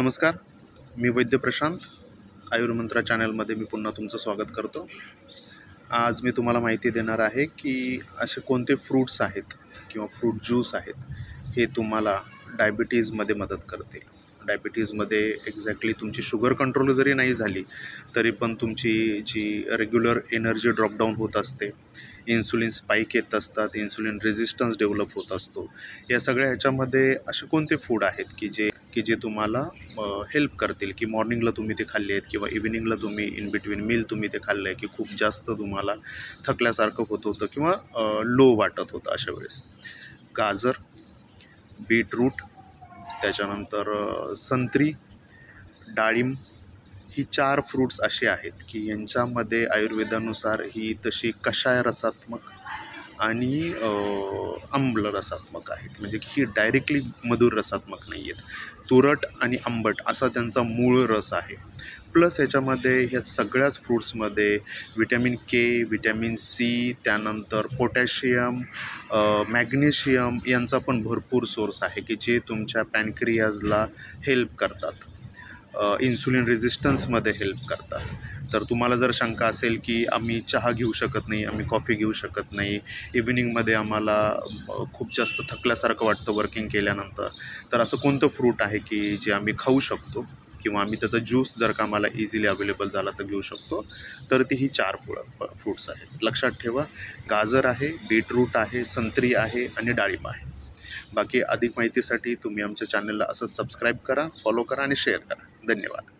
नमस्कार, मी वैद्य प्रशांत. आयुर्मंत्रा चॅनलमध्ये मी पुन्हा तुमचं स्वागत करतो. आज मी तुम्हाला माहिती देणार आहे की असे कोणते फ्रूट्स आहेत किंवा फ्रूट ज्यूस आहेत हे तुम्हाला डायबिटीजमध्ये मदत करतील. डायबिटीजमध्ये एक्झॅक्टली तुमची शुगर कंट्रोल जरी नाही झाली तरी पण तुमची जी रेग्युलर एनर्जी ड्रॉपडाऊन होत असते, इन्सुलिन स्पाईक येत असतात, इन्सुलिन रेझिस्टन्स डेव्हलप होत असतो, या सगळ्या ह्याच्यामध्ये असे कोणते फूड आहेत की जे तुम्हाला हेल्प करतील की मॉर्निंगला तुम्ही ते खाल्ले आहेत किंवा इव्हिनिंगला तुम्ही इन बिटवीन मील तुम्ही ते खाल्लं आहे की खूप जास्त तुम्हाला थकल्यासारखं होत होतं किंवा लो वाटत होतं. अशा वेळेस गाजर, बीटरूट, त्याच्यानंतर संत्री, डाळिंब, ही 4 फ्रूट्स असे आहेत की यांच्यामध्ये आयुर्वेदानुसार ही तशी कषाय रसात्मक आणि आम्ल रसात्मक आहेत. म्हणजे की ही डायरेक्टली मधुर रसात्मक नाही आहेत. तुरट आणि आंबट असा त्यांचा मूळ रस आहे. प्लस याच्यामध्ये ह्या सगळ्याच फ्रूट्समध्ये विटॅमिन के, विटॅमिन सी, त्यानंतर पोटॅशियम, मॅग्नेशियम यांचा पण भरपूर सोर्स आहे की जे तुमच्या पॅनक्रियाजला हेल्प करतात, इन्सुलिन रेझिस्टन्समध्ये हेल्प करतात. तर तुम्हाला जर शंका असेल की आम्ही चहा घेऊ शकत नाही, आम्ही कॉफी घेऊ शकत नाही, इव्हिनिंगमध्ये आम्हाला खूप जास्त थकल्यासारखं वाटतं वर्किंग केल्यानंतर, तर असं कोणतं फ्रूट आहे की जे आम्ही खाऊ शकतो किंवा आम्ही त्याचा ज्यूस जर का आम्हाला इझिली अवेलेबल झाला तर घेऊ शकतो, तर ती ही 4 फ्रूट्स आहेत. लक्षात ठेवा, गाजर आहे, बीटरूट आहे, संत्री आहे आणि डाळिंब आहे. बाकी अधिक माहितीसाठी तुम्ही आमच्या चॅनलला असं सबस्क्राईब करा, फॉलो करा आणि शेअर करा. धन्यवाद.